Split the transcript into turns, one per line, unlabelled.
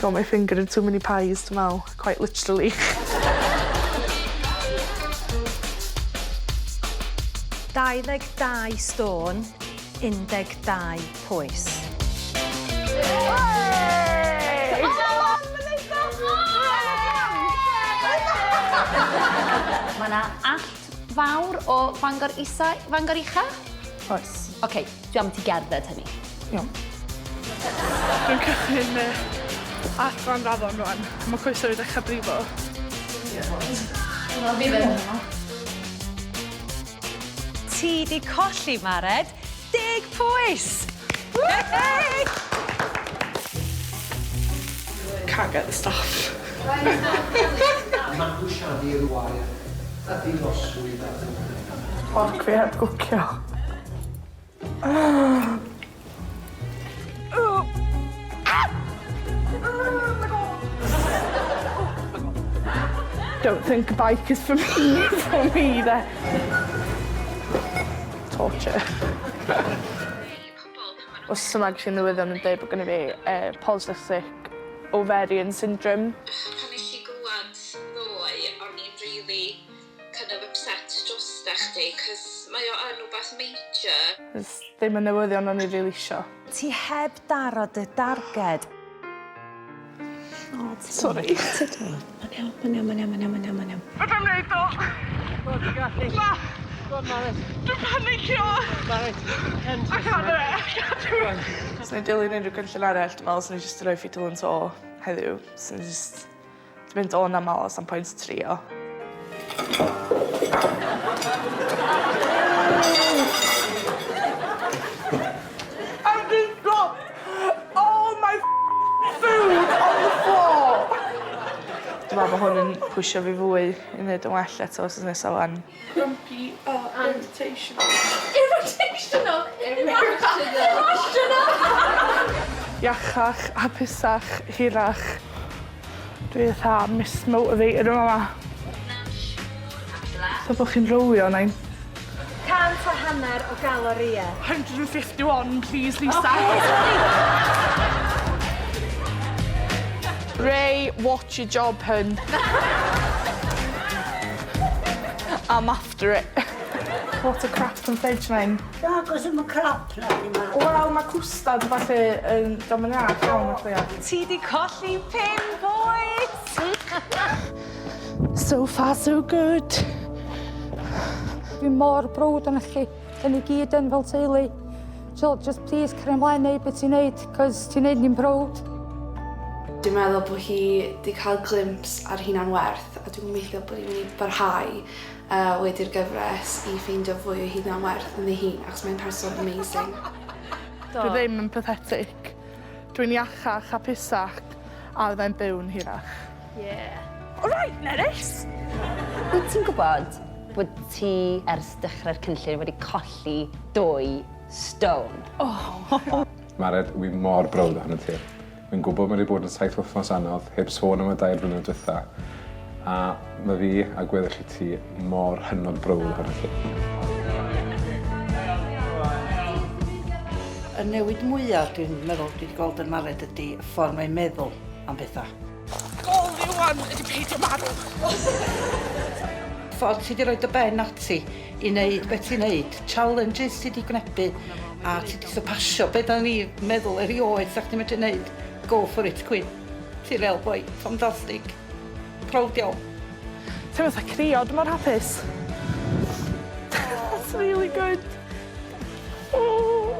Got my finger in too many pies, dwi'n meddwl, quite literally.
22 stôn, 12 pwys.
Mae yna allt fawr o Fangor Isa, Fangor Ucha?
Oes.
OK, dwi am ti gerdded hynny.
Iawn. Dwi'n cychwyn allan rafon rwan. Mae coesau wedi dechrau brifo.
Ti di colli, Mared, 10 pwys!
Can't get the stuff.
Mae'n bwysiadu i'r wair a ddiloswyd ar
Porc fi heb gwcio. Don't think a bike is for me there. Torture. Os ymag sy'n newyddion yn dweud bod gen i fi polycystic ovarian syndrome.
Pan nes i glwad ddoe, o'n i'n really kind of upset drosta chdi, cos mae o yn rhywbeth major.
Ddim yn newyddion o'n i rili isio.
Ti heb daro dy darged.
Sorry.
Mae'n iawn.
Ydw'n neud o? Na! Dwi'n panicio! I can't do it. Os ni'n dilyn unrhyw gynllun arall, dwi'n meddwl sy'n ni jyst rhoi ffidl yn to heddiw. Sy'n jyst mynd o'n aml os am pwynt trio. I just dropped all my food on the floor! Dwi'n meddwl bod hwn yn pwysio fi fwy i wneud yn well eto os nesaf wan. Grumpy irritational.
Irritational?
Iachach, hapusach, hirach. Dwi eitha mismotivated yma. So bod chi'n rowio nain.
100 o galorie.
151, please, Lisa. Ray, watch your job, hun. I'm after it. What a crap yn ffridge nain.
Agos yn crap na ni ma.
Wel, mae cwstad falle yn dominant iawn o chwia.
Ti di colli 5 pwys!
So far, so good.
Dwi mor browd yn chi. Da ni gyd yn fel teulu. Jill, just please cario ymlaen neud beth ti'n neud, cos ti'n neud ni'n browd.
Dwi'n meddwl bod hi wedi cael glimpse ar hunan werth a dwi'n gobeithio bod hi'n mynd i barhau wedi'r gyfres i ffeindio fwy o hunan werth yn ei hun achos mae'n person amazing.
Dwi ddim yn pathetic. Dwi'n iachach, hapusach a fyddai'n byw'n hirach.
Yeah.
Alright, Nerys!
Wyt ti'n gwybod bod ti ers dechrau'r cynllun wedi colli 2 stone?
Mared, wi mor browd ohono ti. Fi'n gwybod mae wedi bod yn 7 wythnos anodd, heb sôn am y 2 blynedd diwetha. A mae fi a gweddill i ti mor hynod browd ohono ti.
Y newid mwyaf dwi'n meddwl dwi wedi gweld yn Mared ydy y ffordd mae'n meddwl am bethau.
Gol fi wan ydi peidio marw.
Ffordd ti wedi rhoi dy ben ati i wneud beth ti'n wneud, challenges ti wedi gwynebu a ti wedi sypasio beth da ni meddwl erioed sa'ch ti'n medru wneud. Go for it, Queen. Ti'n real boy, ffantastig. Proud iawn.
Ti'n meddwl crio, dwi'n mor hapus. That's really good. Oh.